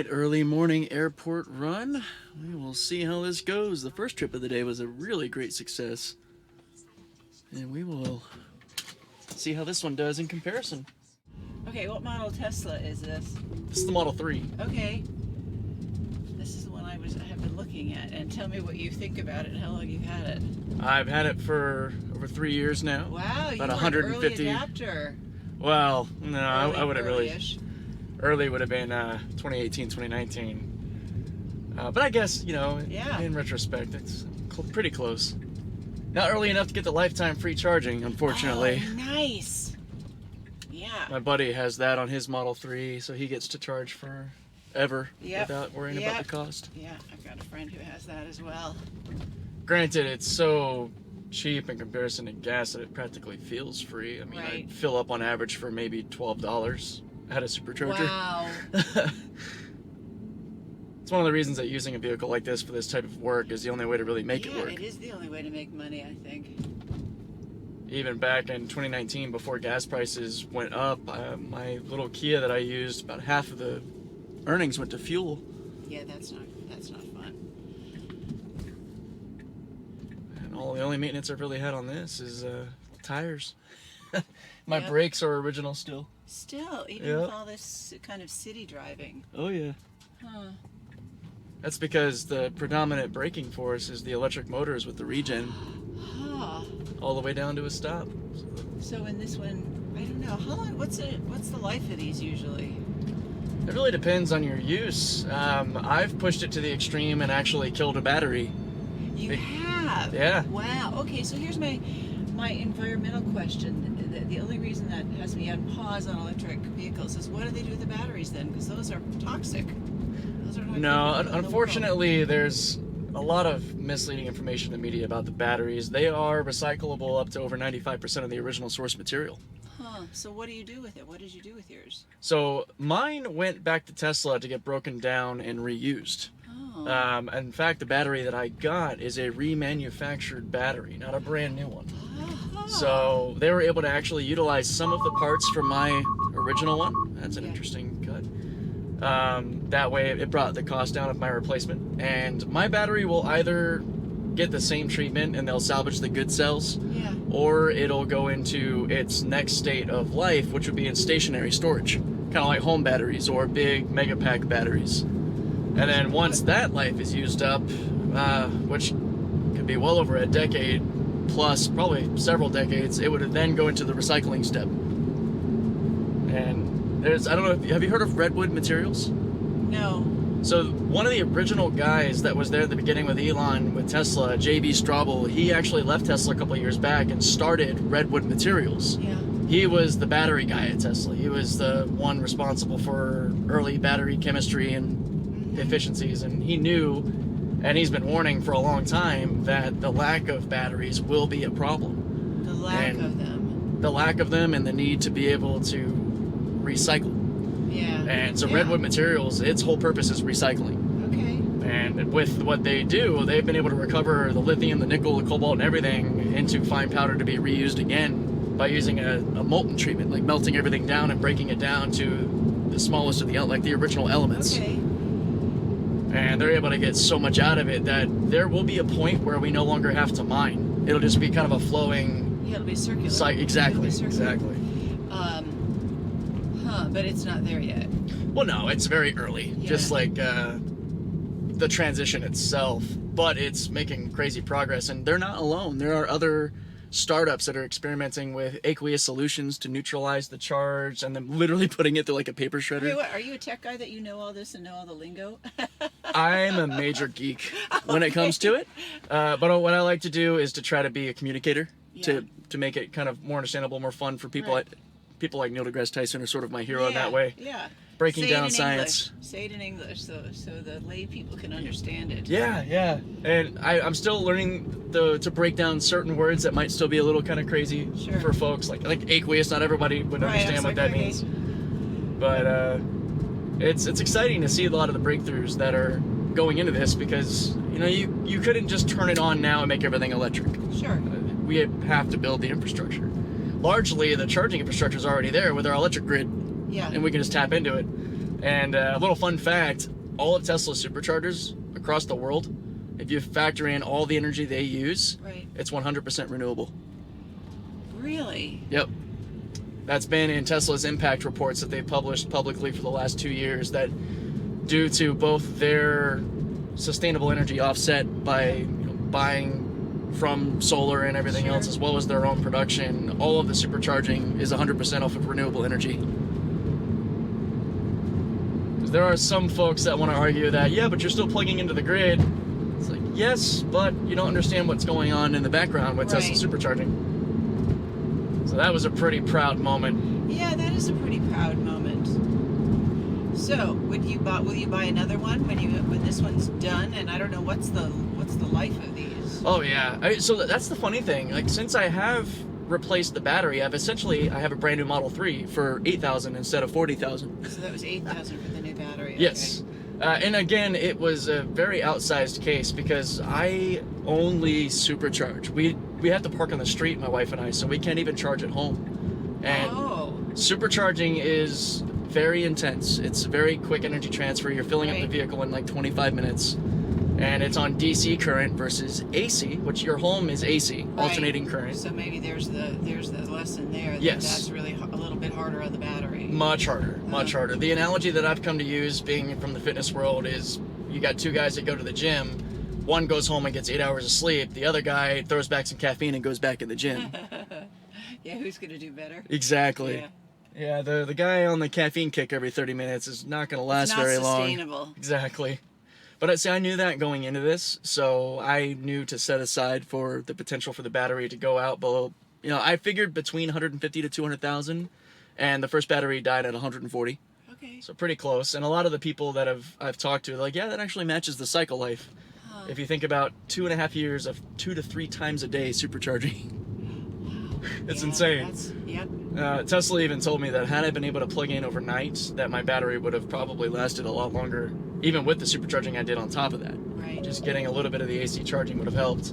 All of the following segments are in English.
right, early morning airport run. We will see how this goes. The first trip of the day was a really great success. And we will see how this one does in comparison. Okay, what model Tesla is this? This is the Model 3. Okay. This is the one I have been looking at, and tell me what you think about it and how long you've had it. I've had it for over 3 years now. Wow, about you 150. Early adapter. Well, no, I wouldn't really. Early-ish. Early would have been 2018, 2019. But I guess, Yeah. in retrospect, it's pretty close. Not early enough to get the lifetime free charging, unfortunately. Oh, nice. Yeah. My buddy has that on his Model 3, so he gets to charge forever without worrying about the cost. Yeah, I've got a friend who has that as well. Granted, it's so cheap in comparison to gas that it practically feels free. I mean, Right. I fill up on average for maybe $12 at a supercharger. Wow. It's one of the reasons that using a vehicle like this for this type of work is the only way to really make it work. Yeah, it is the only way to make money, I think. Even back in 2019, before gas prices went up, my little Kia that I used, about half of the earnings went to fuel. Yeah, that's not fun. And the only maintenance I've really had on this is tires. My Yep. brakes are original still. Still, even Yep. with all this kind of city driving. Oh yeah. Huh. That's because the predominant braking force is the electric motors with the regen, Huh. all the way down to a stop. So in this one, I don't know. How long? What's the life of these usually? It really depends on your use. I've pushed it to the extreme and actually killed a battery. You have? Yeah. Wow. Okay, so here's my environmental question. The only reason that has me on pause on electric vehicles is what do they do with the batteries then? Because those are toxic. Those are not No, good for the world. unfortunately, there's a lot of misleading information in the media about the batteries. They are recyclable up to over 95% of the original source material. Huh. So what do you do with it? What did you do with yours? So mine went back to Tesla to get broken down and reused. Oh. In fact, the battery that I got is a remanufactured battery, not a brand new one. Ah. So they were able to actually utilize some of the parts from my original one. That's an Yeah. interesting cut. That way it brought the cost down of my replacement. And my battery will either get the same treatment and they'll salvage the good cells, Yeah. or it'll go into its next state of life, which would be in stationary storage, kind of like home batteries or big mega pack batteries. And then once that life is used up, which could be well over a decade plus, probably several decades, it would then go into the recycling step. And I don't know, have you heard of redwood materials? No. So one of the original guys that was there at the beginning with Elon, with Tesla, J.B. Straubel, he actually left Tesla a couple of years back and started Redwood Materials. Yeah. He was the battery guy at Tesla. He was the one responsible for early battery chemistry and efficiencies, and he knew, and he's been warning for a long time, that the lack of batteries will be a problem. The lack of them. The lack of them and the need to be able to recycle. Yeah. And so Yeah. Redwood Materials, its whole purpose is recycling. Okay. And with what they do, they've been able to recover the lithium, the nickel, the cobalt, and everything into fine powder to be reused again by using a molten treatment, like melting everything down and breaking it down to the smallest of the original elements. Okay. And they're able to get so much out of it that there will be a point where we no longer have to mine. It'll just be kind of a flowing... Yeah, it'll be circular. Exactly, It'll be circular. exactly. But it's not there yet. Well, no, it's very early, Yeah. just like the transition itself, but it's making crazy progress, and they're not alone. There are other startups that are experimenting with aqueous solutions to neutralize the charge, and then literally putting it through like a paper shredder. Wait, what, are you a tech guy that you know all this and know all the lingo? I'm a major geek when it comes to it, but what I like to do is to try to be a communicator, Yeah. to make it kind of more understandable, more fun for people. Right. People like Neil deGrasse Tyson are sort of my hero in that Yeah, way. Yeah. Breaking Say it down in science. English. Say it in English so the lay people can understand it. Yeah. And I'm still learning to break down certain words that might still be a little kind of crazy Sure. for folks. Like aqueous, not everybody would Right, understand I was what like, that okay. means. But it's exciting to see a lot of the breakthroughs that are going into this, because you couldn't just turn it on now and make everything electric. Sure. We have to build the infrastructure. Largely, the charging infrastructure is already there with our electric grid, Yeah. and we can just tap into it. And a little fun fact, all of Tesla's superchargers across the world, if you factor in all the energy they use, Right. it's 100% renewable. Really? Yep. That's been in Tesla's impact reports that they've published publicly for the last 2 years, that due to both their sustainable energy offset by buying from solar and everything else, as well as their own production, all of the supercharging is 100% off of renewable energy. There are some folks that want to argue that, yeah, but you're still plugging into the grid. It's like, yes, but you don't understand what's going on in the background with Tesla supercharging. So that was a pretty proud moment. Yeah, that is a pretty proud moment. So, will you buy another one when this one's done? And I don't know what's the life of these. Oh yeah, so that's the funny thing. Like, since I have replaced the battery, I have a brand new Model 3 for $8,000 instead of $40,000. So that was $8,000 for the new battery. Yes. Okay. And again, it was a very outsized case because I only supercharge. We have to park on the street, my wife and I, so we can't even charge at home. And supercharging is very intense. It's a very quick energy transfer. You're filling up the vehicle in like 25 minutes. And it's on DC current versus AC, which your home is AC, alternating current. So maybe there's the lesson there. Yes. That's really a little bit harder on the battery. Much harder, much harder. The analogy that I've come to use, being from the fitness world, is you got two guys that go to the gym. One goes home and gets 8 hours of sleep. The other guy throws back some caffeine and goes back in the gym. Yeah, who's going to do better? Exactly. Yeah, the guy on the caffeine kick every 30 minutes is not going to last very long. It's not sustainable. Exactly. But I knew that going into this, so I knew to set aside for the potential for the battery to go out below. I figured between 150 to 200,000, and the first battery died at 140. Okay. So pretty close. And a lot of the people that I've talked to, they're like, yeah, that actually matches the cycle life. Huh. If you think about 2.5 years of 2 to 3 times a day supercharging. It's insane. Yep. Tesla even told me that had I been able to plug in overnight, that my battery would have probably lasted a lot longer, even with the supercharging I did on top of that. Right. Just getting a little bit of the AC charging would have helped.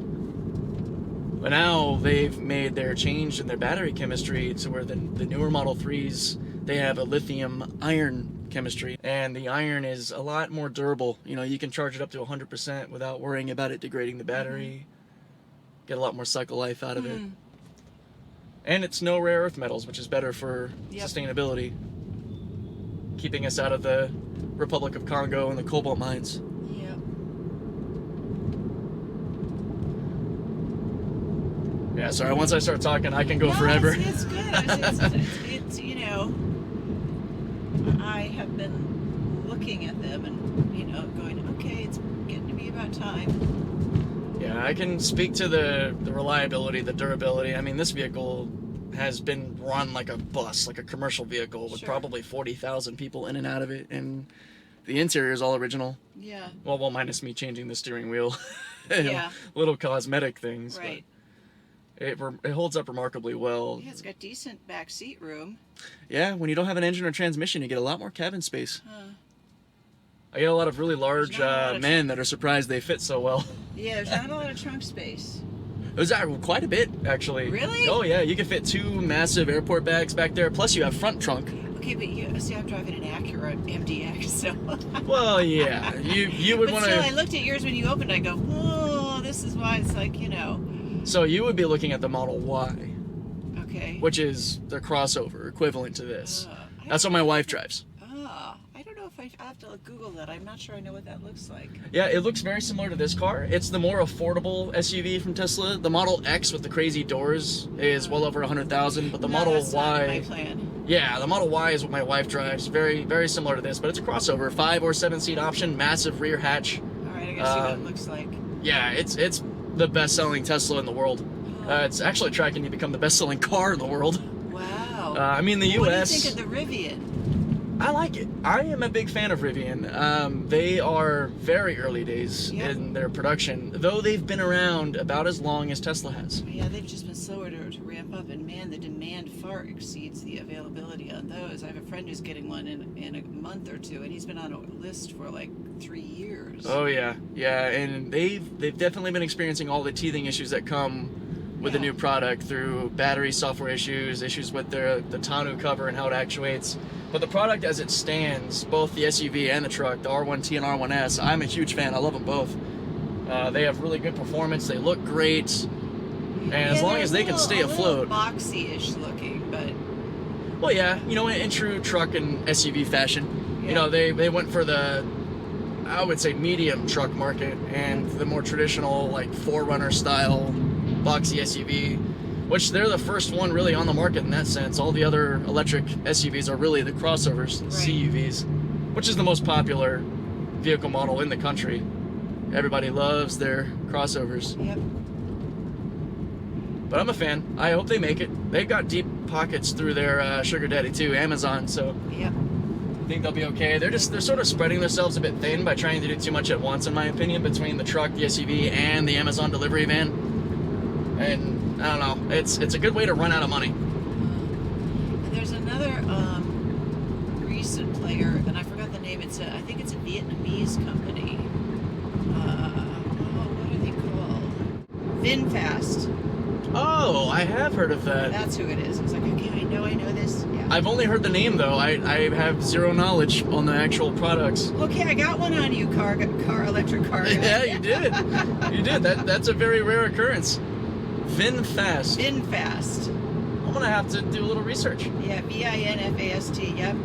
But now they've made their change in their battery chemistry to where the newer Model 3s, they have a lithium iron chemistry, and the iron is a lot more durable. You can charge it up to 100% without worrying about it degrading the battery. Get a lot more cycle life out of it. And it's no rare earth metals, which is better for sustainability. Keeping us out of the Republic of Congo and the cobalt mines. Yep. Yeah, sorry, once I start talking, I can go forever. It's good. It's I have been looking at them and, going, okay, it's getting to be about time. Yeah, I can speak to the reliability, the durability. I mean, this vehicle has been run like a bus, like a commercial vehicle with probably 40,000 people in and out of it, and the interior is all original. Yeah. Well, minus me changing the steering wheel. Yeah. Little cosmetic things. Right. But it holds up remarkably well. Yeah, it's got decent back seat room. Yeah, when you don't have an engine or transmission, you get a lot more cabin space. Huh. I get a lot of really large men that are surprised they fit so well. Yeah, there's not a lot of trunk space. There's quite a bit, actually. Really? Oh, yeah. You can fit 2 massive airport bags back there, plus you have front trunk. Okay, but see, I'm driving an Acura MDX, so... Well, yeah. You would want to... But still, I looked at yours when you opened, I go, oh, this is why it's like, So you would be looking at the Model Y. Okay. Which is the crossover, equivalent to this. That's what my wife drives. I don't know if I have to Google that. I'm not sure I know what that looks like. Yeah, it looks very similar to this car. It's the more affordable SUV from Tesla. The Model X with the crazy doors is well over 100,000, but the Model that's Y... not in my plan. Yeah, the Model Y is what my wife drives. Very, very similar to this, but it's a crossover. 5 or 7 seat option, massive rear hatch. All right, I gotta see what it looks like. Yeah, it's the best-selling Tesla in the world. It's actually tracking to become the best-selling car in the world. Wow. I mean, the U.S. What do you think of the Rivian? I like it. I am a big fan of Rivian. They are very early days in their production, though they've been around about as long as Tesla has. Yeah, they've just been slower to ramp up, and man, the demand far exceeds the availability on those. I have a friend who's getting one in a month or two, and he's been on a list for like 3 years. Oh yeah, yeah, and they've definitely been experiencing all the teething issues that come with the new product through battery software issues with the tonneau cover and how it actuates. But the product as it stands, both the SUV and the truck, the R1T and R1S, I'm a huge fan. I love them both. They have really good performance. They look great. And as long as they can stay afloat. Boxy-ish looking, but... Well, yeah, you know, in true truck and SUV fashion, you know, they went for the, I would say, medium truck market and the more traditional, like, 4Runner style boxy SUV, which they're the first one really on the market in that sense. All the other electric SUVs are really the crossovers, CUVs, which is the most popular vehicle model in the country. Everybody loves their crossovers. Yep. But I'm a fan. I hope they make it. They've got deep pockets through their sugar daddy too, Amazon. So yep. I think they'll be okay. They're sort of spreading themselves a bit thin by trying to do too much at once, in my opinion, between the truck, the SUV, and the Amazon delivery van. And I don't know. It's a good way to run out of money. And there's another recent player, and I forgot the name. I think it's a Vietnamese company. What are they called? VinFast. Oh, I have heard of that. That's who it is. I was like, okay, I know this. Yeah. I've only heard the name though. I have zero knowledge on the actual products. Okay, I got one on you, electric car guy. Yeah, you did. You did. That's a very rare occurrence. VinFast. VinFast. I'm gonna have to do a little research. Yeah, VINFAST. Yep.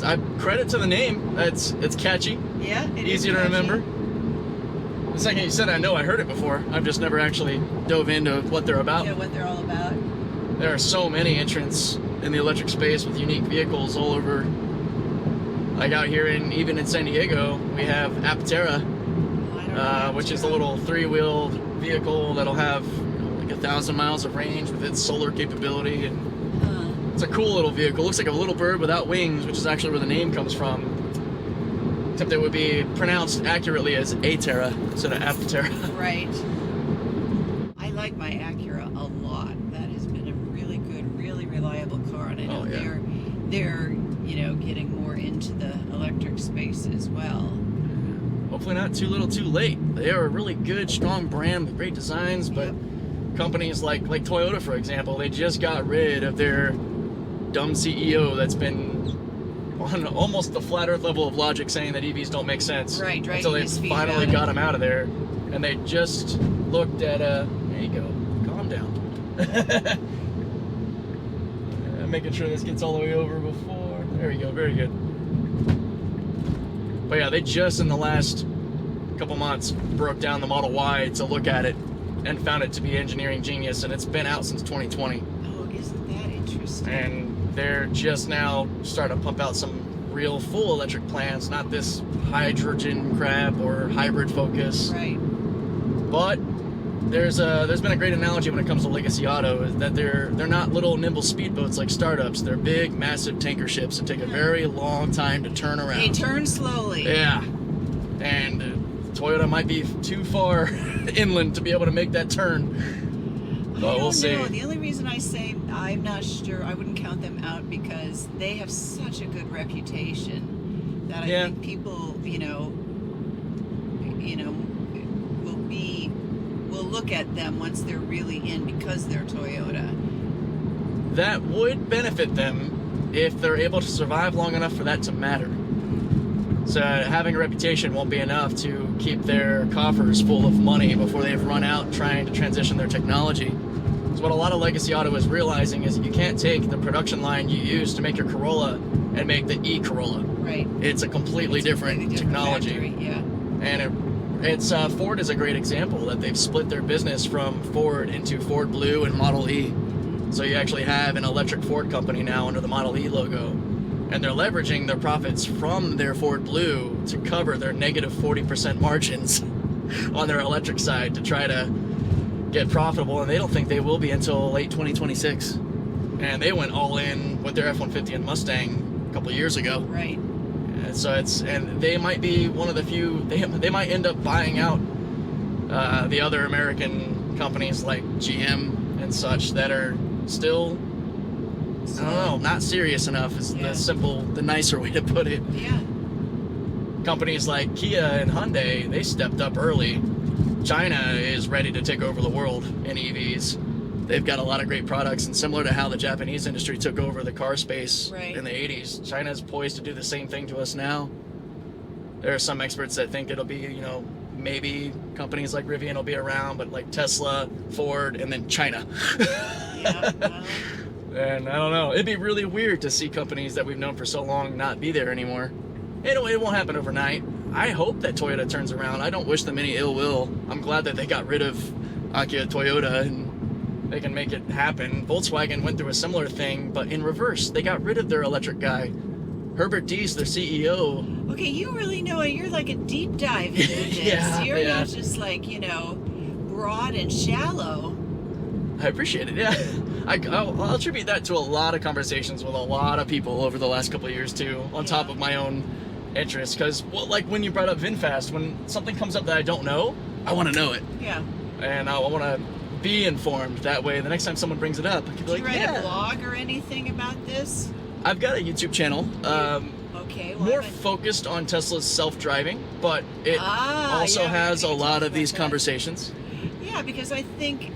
I credit to the name. It's catchy. Yeah, it easy is to catchy. remember. The second you said, I know I heard it before. I've just never actually dove into what they're about. Yeah, what they're all about. There are so many entrants in the electric space with unique vehicles all over. Like out here, even in San Diego, we have Aptera, which is a little three-wheeled vehicle that'll have like 1,000 miles of range with its solar capability. And it's a cool little vehicle. Looks like a little bird without wings, which is actually where the name comes from. Except it would be pronounced accurately as Atera instead of Aptera. Right. I like my Acura a lot. That has been a really good, really reliable car, and I know they're getting more into the electric space as well. Hopefully not too little too late. They are a really good, strong brand with great designs, but companies like Toyota, for example, they just got rid of their dumb CEO that's been on almost the flat earth level of logic saying that EVs don't make sense. Right, until they finally got him out of there. And they just looked at there you go, calm down. Making sure this gets all the way over before, there we go, very good. But yeah, they just in the last couple months broke down the Model Y to look at it and found it to be engineering genius, and it's been out since 2020. Oh, isn't that interesting? And they're just now starting to pump out some real full electric plans, not this hydrogen crap or hybrid focus. Right. But there's been a great analogy when it comes to legacy auto, is that they're not little nimble speedboats like startups. They're big, massive tanker ships that take a very long time to turn around. They turn slowly. Yeah. And Toyota might be too far inland to be able to make that turn. But we'll see. The only reason I say I'm not sure, I wouldn't count them out, because they have such a good reputation that I think people, will look at them once they're really in, because they're Toyota. That would benefit them if they're able to survive long enough for that to matter. So having a reputation won't be enough to keep their coffers full of money before they've run out trying to transition their technology. So what a lot of legacy auto is realizing is that you can't take the production line you use to make your Corolla and make the e-Corolla. Right. It's a completely different technology. Factory, yeah. And it's Ford is a great example that they've split their business from Ford into Ford Blue and Model E. So you actually have an electric Ford company now under the Model E logo. And they're leveraging their profits from their Ford Blue to cover their negative 40% margins on their electric side to try to get profitable, and they don't think they will be until late 2026. And they went all in with their F-150 and Mustang a couple of years ago. Right. And so and they might be one of the few, they might end up buying out the other American companies like GM and such that are still, I don't know, not serious enough is the nicer way to put it. Yeah. Companies like Kia and Hyundai, they stepped up early China is ready to take over the world in EVs. They've got a lot of great products, and similar to how the Japanese industry took over the car space in the 80s, China's poised to do the same thing to us now. There are some experts that think it'll be, you know, maybe companies like Rivian will be around, but like Tesla, Ford, and then China. Yeah, well. And I don't know. It'd be really weird to see companies that we've known for so long not be there anymore. It won't happen overnight. I hope that Toyota turns around. I don't wish them any ill will. I'm glad that they got rid of Akio Toyota and they can make it happen. Volkswagen went through a similar thing, but in reverse. They got rid of their electric guy. Herbert Diess, their CEO. Okay, you really know it. You're like a deep dive into this. Yeah, You're not just like, you know, broad and shallow. I appreciate it, yeah. I'll attribute that to a lot of conversations with a lot of people over the last couple of years, too, on top of my own interests. Because, well, like when you brought up VinFast, when something comes up that I don't know, I want to know it. Yeah. And I want to be informed. That way, the next time someone brings it up, I can be like, Do you write a blog or anything about this? I've got a YouTube channel. Okay. More focused on Tesla's self-driving, but it also has a lot of these conversations. Yeah, because I think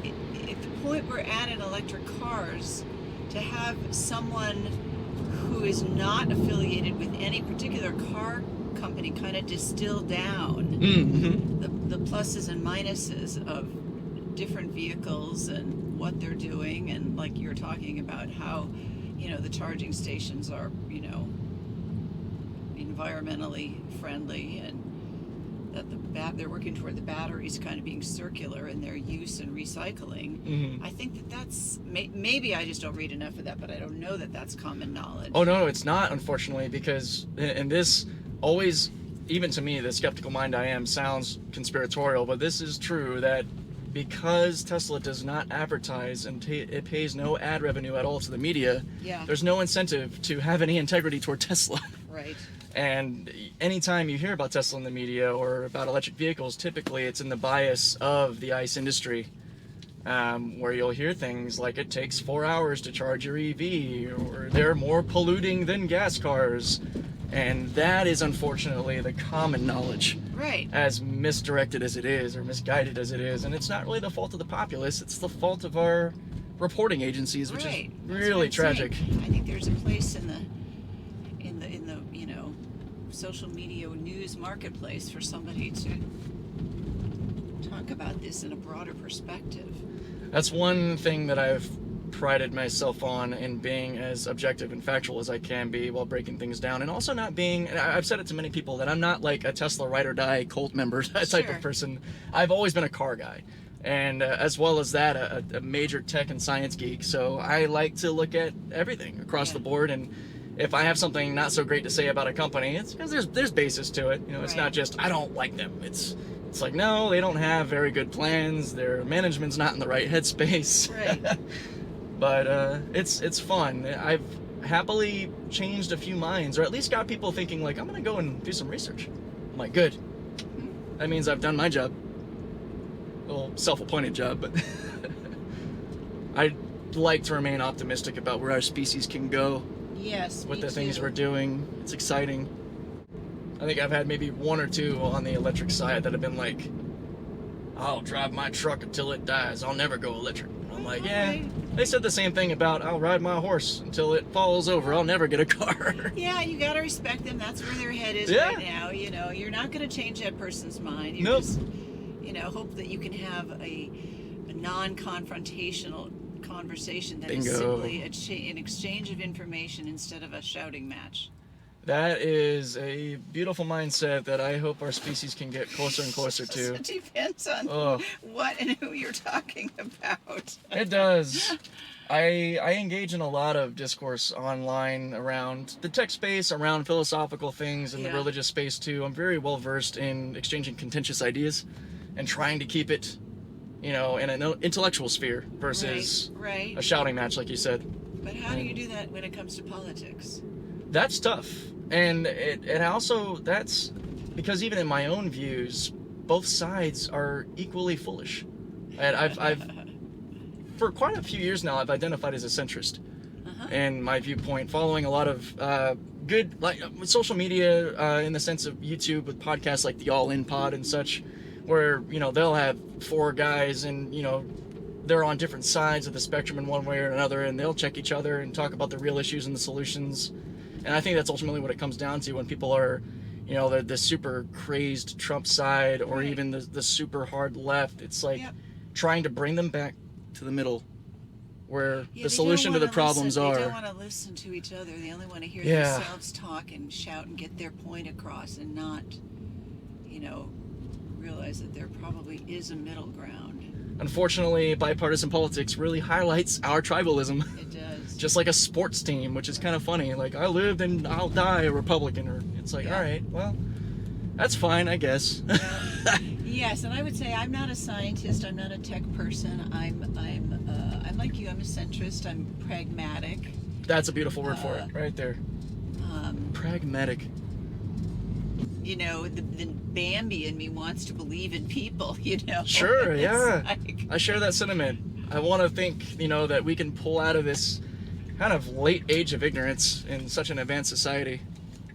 at the point we're at in electric cars, to have someone who is not affiliated with any particular car company kind of distill down the pluses and minuses of different vehicles and what they're doing, and like you're talking about how, you know, the charging stations are, you know, environmentally friendly, and that they're working toward the batteries kind of being circular in their use and recycling. I think that's maybe I just don't read enough of that, but I don't know that that's common knowledge. Oh no, it's not, unfortunately, because and this always, even to me, the skeptical mind I am, sounds conspiratorial, but this is true, that because Tesla does not advertise and it pays no ad revenue at all to the media, there's no incentive to have any integrity toward Tesla. Right. And anytime you hear about Tesla in the media or about electric vehicles, typically it's in the bias of the ICE industry, where you'll hear things like it takes 4 hours to charge your EV, or they're more polluting than gas cars. And that is unfortunately the common knowledge. Right. As misdirected as it is, or misguided as it is. And it's not really the fault of the populace, it's the fault of our reporting agencies, which is really tragic. I think there's a place in the you know, social media news marketplace for somebody to talk about this in a broader perspective. That's one thing that I've prided myself on, in being as objective and factual as I can be while breaking things down, and also not being, and I've said it to many people, that I'm not like a Tesla ride or die cult member type of person. I've always been a car guy, and as well as that, a major tech and science geek, so I like to look at everything across the board, and if I have something not so great to say about a company, it's because there's basis to it. You know, it's not just I don't like them. It's like, no, they don't have very good plans, their management's not in the right headspace. Right. But it's fun. I've happily changed a few minds, or at least got people thinking like, I'm gonna go and do some research. I'm like, good. That means I've done my job. Well, self-appointed job, but I'd like to remain optimistic about where our species can go. Yes, with the things we're doing. It's exciting. I think I've had maybe one or two on the electric side that have been like, I'll drive my truck until it dies. I'll never go electric. I'm like, yeah. They said the same thing about, I'll ride my horse until it falls over. I'll never get a car. Yeah, you gotta respect them. That's where their head is right now. You know, you're not gonna change that person's mind. You're just, you know, hope that you can have a non-confrontational conversation that is simply an exchange of information instead of a shouting match. That is a beautiful mindset that I hope our species can get closer and closer to. It depends on what and who you're talking about. It does. I engage in a lot of discourse online around the tech space, around philosophical things, and the religious space too. I'm very well versed in exchanging contentious ideas and trying to keep it, you know, in an intellectual sphere versus a shouting match, like you said. But how do you do that when it comes to politics? That's tough. And it also, that's because even in my own views, both sides are equally foolish. And I've for quite a few years now, I've identified as a centrist in my viewpoint, following a lot of good, like social media in the sense of YouTube with podcasts like the All In Pod and such, where, you know, they'll have 4 guys and, you know, they're on different sides of the spectrum in one way or another, and they'll check each other and talk about the real issues and the solutions. And I think that's ultimately what it comes down to when people are, you know, the super crazed Trump side, or Right. even the super hard left. It's like Yep. trying to bring them back to the middle, where Yeah, the they solution to don't the wanna problems listen. are. They don't want to listen to each other. They only want to hear Yeah. themselves talk and shout and get their point across, and not, you know, realize that there probably is a middle ground. Unfortunately, bipartisan politics really highlights our tribalism. It does. Just like a sports team, which is kind of funny. Like, I lived and I'll die a Republican. Or it's like, Yeah. all right, well, that's fine, I guess. Yes, and I would say I'm not a scientist. I'm not a tech person. I'm like you. I'm a centrist. I'm pragmatic. That's a beautiful word for it, right there. Pragmatic. You know, the Bambi in me wants to believe in people. You know. Sure, It's yeah. like- I share that sentiment. I want to think, you know, that we can pull out of this kind of late age of ignorance in such an advanced society,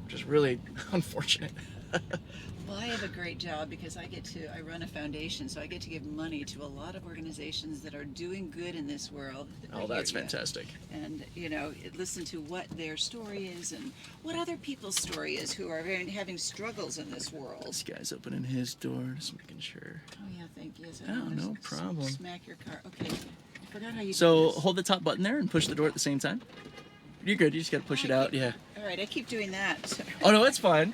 which is really unfortunate. Well, I have a great job because I run a foundation, so I get to give money to a lot of organizations that are doing good in this world. Oh, that's fantastic. And, you know, listen to what their story is and what other people's story is who are having struggles in this world. This guy's opening his door, just making sure. Oh, yeah, thank you. So Oh, no problem. Smack your car. Okay, I forgot how you do So this. hold the top button there and push the door at the same time. You're good, you just gotta push it out, yeah. All right, I keep doing that. So. Oh no, it's fine.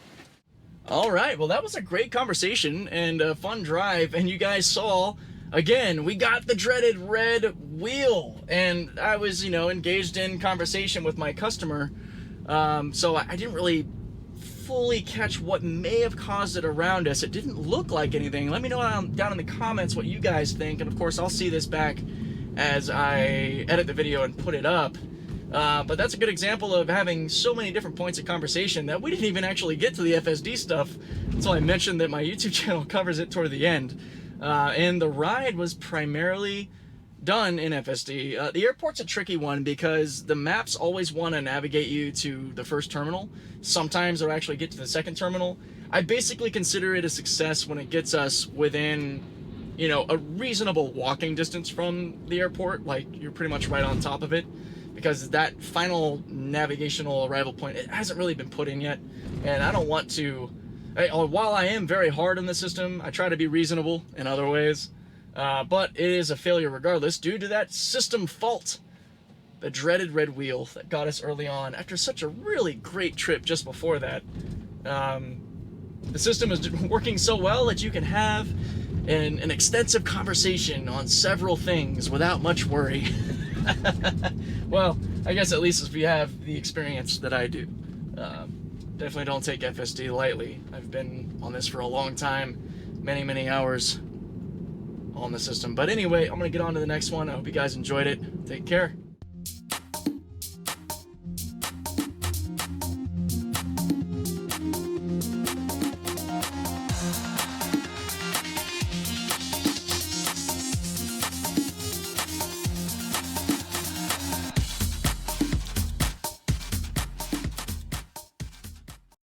All right, well that was a great conversation and a fun drive, and you guys saw, again, we got the dreaded red wheel, and I was, you know, engaged in conversation with my customer, so I didn't really fully catch what may have caused it around us. It didn't look like anything. Let me know down in the comments what you guys think, and of course I'll see this back as I edit the video and put it up. But that's a good example of having so many different points of conversation that we didn't even actually get to the FSD stuff until I mentioned that my YouTube channel covers it toward the end. And the ride was primarily done in FSD. The airport's a tricky one because the maps always want to navigate you to the first terminal. Sometimes they'll actually get to the second terminal. I basically consider it a success when it gets us within, you know, a reasonable walking distance from the airport. Like, you're pretty much right on top of it, because that final navigational arrival point, it hasn't really been put in yet, and I don't want to, while I am very hard on the system, I try to be reasonable in other ways, but it is a failure regardless due to that system fault, the dreaded red wheel that got us early on after such a really great trip just before that. The system is working so well that you can have an extensive conversation on several things without much worry. Well, I guess at least if you have the experience that I do. Definitely don't take FSD lightly. I've been on this for a long time, many hours on the system. But anyway, I'm going to get on to the next one. I hope you guys enjoyed it. Take care.